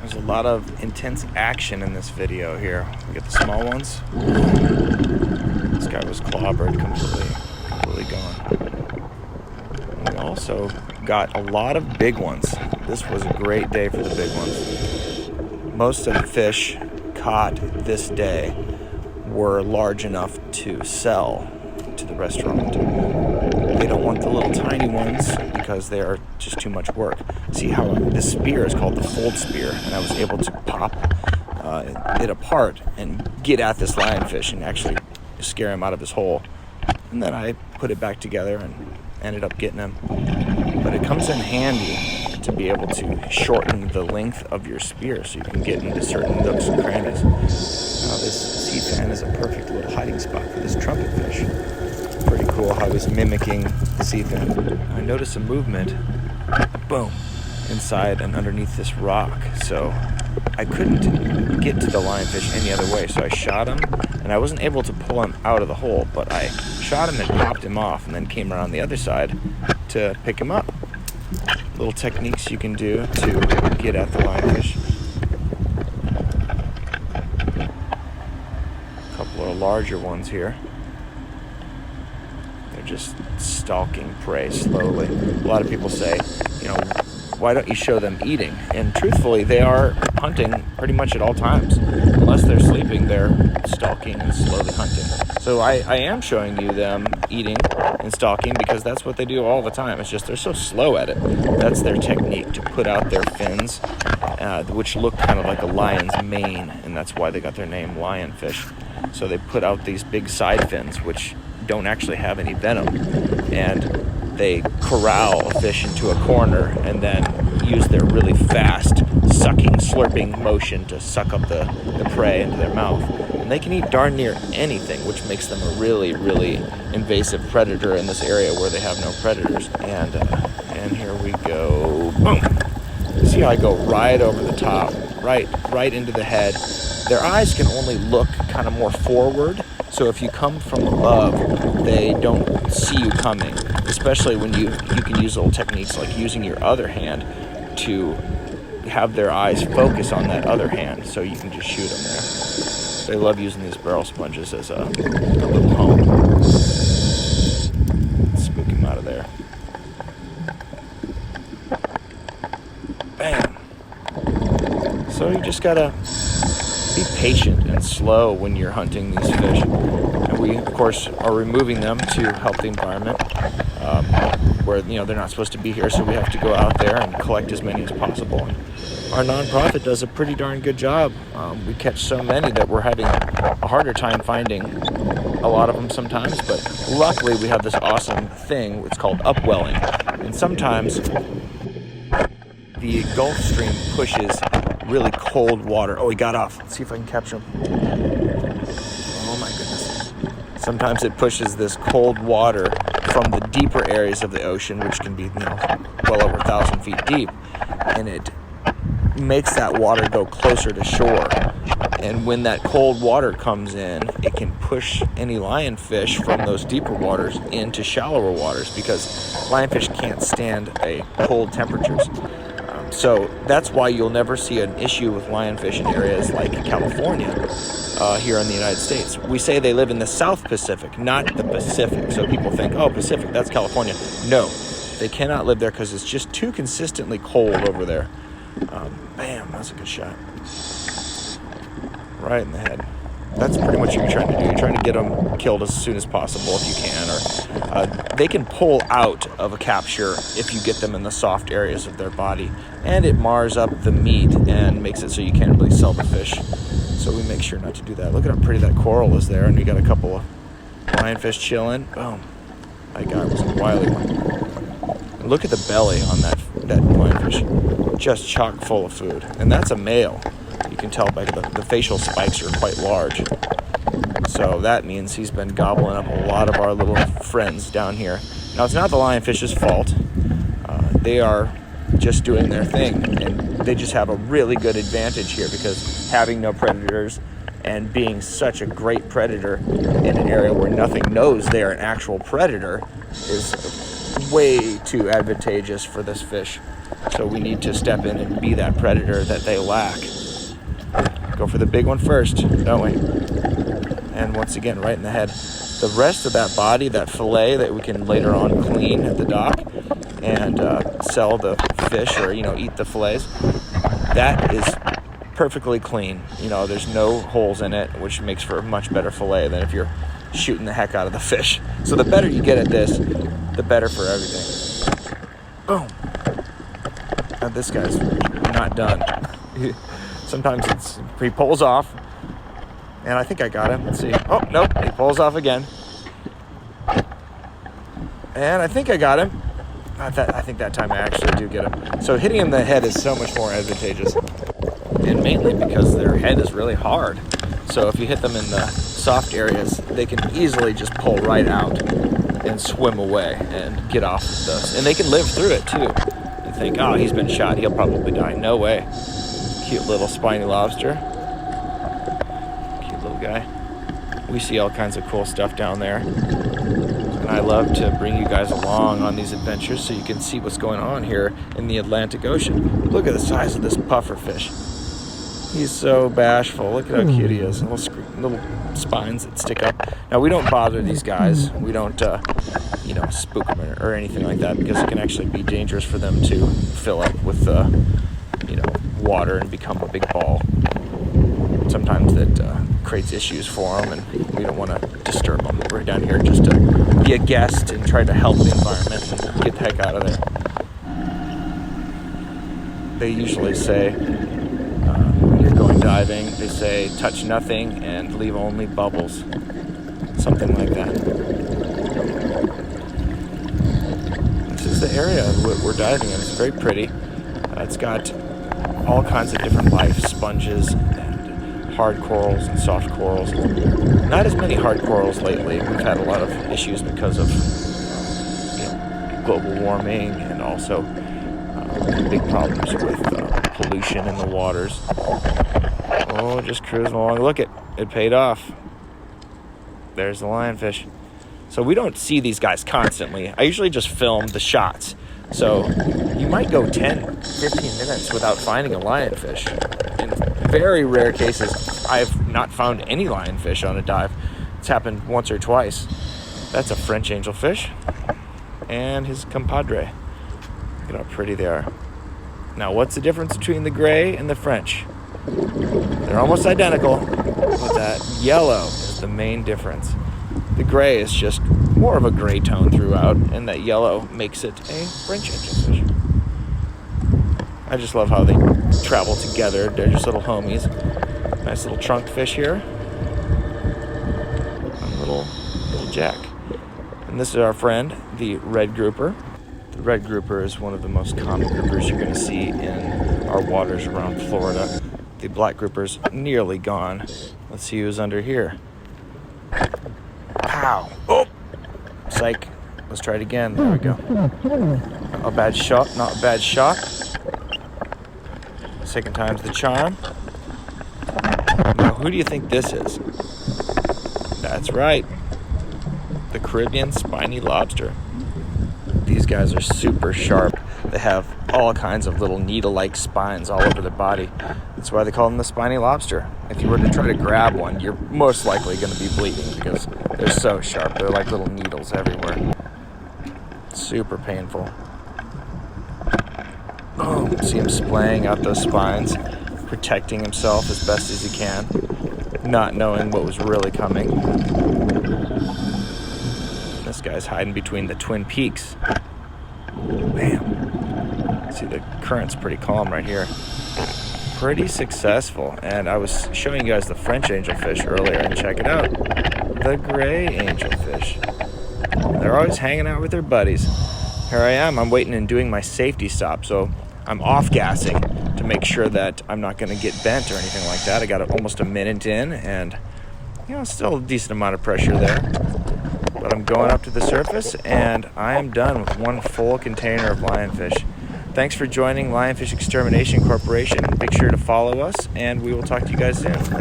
There's a lot of intense action in this video here. We get the small ones. This guy was clobbered, completely gone. And we also got a lot of big ones. This was a great day for the big ones. Most of the fish caught this day were large enough to sell to the restaurant. They don't want the little tiny ones because they are just too much work. See how this spear is called the fold spear, and I was able to pop it apart and get at this lionfish and actually scare him out of his hole. And then I put it back together and ended up getting him. But it comes in handy to be able to shorten the length of your spear so you can get into certain nooks and crannies. Now this sea fan is a perfect little hiding spot for this trumpet fish. Pretty cool how he's mimicking the sea fan. I noticed a movement, boom, inside and underneath this rock. So I couldn't get to the lionfish any other way. So I shot him, and I wasn't able to pull him out of the hole, but I shot him and popped him off and then came around the other side to pick him up. Little techniques you can do to get at the lionfish. A couple of larger ones here. They're just stalking prey slowly. A lot of people say, why don't you show them eating? And truthfully, they are hunting pretty much at all times. Unless they're sleeping, they're stalking and slowly hunting. So I am showing you them eating and stalking because that's what they do all the time. It's just they're so slow at it. That's their technique, to put out their fins, which look kind of like a lion's mane, and that's why they got their name lionfish. So they put out these big side fins, which don't actually have any venom, and they corral a fish into a corner and then use their really fast sucking, slurping motion to suck up the prey into their mouth. And they can eat darn near anything, which makes them a really, really invasive predator in this area where they have no predators. And here we go. Boom! See how I go right over the top, right into the head. Their eyes can only look kind of more forward, so if you come from above, they don't see you coming, especially when you can use little techniques like using your other hand to have their eyes focus on that other hand, so you can just shoot them there. They love using these barrel sponges as a little home. Spook him out of there. Bam! So you just gotta be patient and slow when you're hunting these fish. And we, of course, are removing them to help the environment, where they're not supposed to be here, so we have to go out there and collect as many as possible. And our nonprofit does a pretty darn good job. We catch so many that we're having a harder time finding a lot of them sometimes, but luckily we have this awesome thing. It's called upwelling, and sometimes the Gulf Stream pushes really cold water. Oh, he got off. Let's see if I can capture him. Oh my goodness. Sometimes it pushes this cold water from the deeper areas of the ocean, which can be well over 1,000 feet deep, and it makes that water go closer to shore. And when that cold water comes in, it can push any lionfish from those deeper waters into shallower waters, because lionfish can't stand cold temperatures. So that's why you'll never see an issue with lionfish in areas like California here in the United States. We say they live in the South Pacific, not the Pacific. So people think, oh, Pacific, that's California. No, they cannot live there because it's just too consistently cold over there. Bam, that's a good shot. Right in the head. That's pretty much what you're trying to do. You're trying to get them killed as soon as possible if you can, or they can pull out of a capture if you get them in the soft areas of their body, and it mars up the meat and makes it so you can't really sell the fish. So we make sure not to do that. Look at how pretty that coral is there, and we got a couple of lionfish chilling. Boom. That guy was a wily one. And look at the belly on that lionfish. Just chock full of food. And that's a male. You can tell by the facial spikes are quite large. So that means he's been gobbling up a lot of our little friends down here. Now, it's not the lionfish's fault. They are just doing their thing, and they just have a really good advantage here because having no predators and being such a great predator in an area where nothing knows they are an actual predator is way too advantageous for this fish. So we need to step in and be that predator that they lack. Go for the big one first, don't we? And once again, right in the head. The rest of that body, that fillet that we can later on clean at the dock and sell the fish or, eat the fillets, that is perfectly clean. There's no holes in it, which makes for a much better fillet than if you're shooting the heck out of the fish. So the better you get at this, the better for everything. Boom. Now this guy's not done. Sometimes he pulls off, and I think I got him. Let's see. Oh, nope, he pulls off again. And I think I got him. I think that time I actually do get him. So hitting him in the head is so much more advantageous. And mainly because their head is really hard. So if you hit them in the soft areas, they can easily just pull right out and swim away and get off of those. And they can live through it too. You think, oh, he's been shot, he'll probably die. No way. Cute little spiny lobster. Cute little guy. We see all kinds of cool stuff down there. And I love to bring you guys along on these adventures so you can see what's going on here in the Atlantic Ocean. Look at the size of this puffer fish. He's so bashful. Look at how cute he is. Little spines that stick up. Now, we don't bother these guys. We don't, spook them or anything like that, because it can actually be dangerous for them to fill up with, water and become a big ball. Sometimes that creates issues for them, and we don't want to disturb them. We're down here just to be a guest and try to help the environment and get the heck out of there. They usually say, when you're going diving, they say, touch nothing and leave only bubbles. Something like that. This is the area we're diving in. It's very pretty. It's got all kinds of different life, sponges and hard corals and soft corals. Not as many hard corals lately. We've had a lot of issues because of global warming and also big problems with pollution in the waters. Oh, just cruising along. Look, it paid off. There's the lionfish. So we don't see these guys constantly. I usually just film the shots. So you might go 10, 15 minutes without finding a lionfish. In very rare cases, I've not found any lionfish on a dive. It's happened once or twice. That's a French angelfish and his compadre. Look at how pretty they are. Now, what's the difference between the gray and the French? They're almost identical, but that yellow is the main difference. The gray is just more of a gray tone throughout, and that yellow makes it a French angelfish. I just love how they travel together. They're just little homies. Nice little trunk fish here. And little jack. And this is our friend, the red grouper. The red grouper is one of the most common groupers you're going to see in our waters around Florida. The black grouper's nearly gone. Let's see who's under here. Pow! Oh! Psych. Let's try it again. There we go. Not a bad shot. Not a bad shot. Second time's the charm. Now, who do you think this is? That's right. The Caribbean spiny lobster. These guys are super sharp. They have all kinds of little needle-like spines all over their body. That's why they call them the spiny lobster. If you were to try to grab one, you're most likely going to be bleeding because they're so sharp. They're like little needles everywhere. Super painful. Oh, see him splaying out those spines, protecting himself as best as he can, not knowing what was really coming. This guy's hiding between the Twin Peaks. Bam. See, the current's pretty calm right here. Pretty successful. And I was showing you guys the French angelfish earlier, and check it out. The gray angelfish. They're always hanging out with their buddies. Here I am. I'm waiting and doing my safety stop, so I'm off-gassing to make sure that I'm not going to get bent or anything like that. I got almost a minute in, and still a decent amount of pressure there. But I'm going up to the surface, and I am done with one full container of lionfish. Thanks for joining Lionfish Extermination Corporation. Make sure to follow us, and we will talk to you guys soon. Later.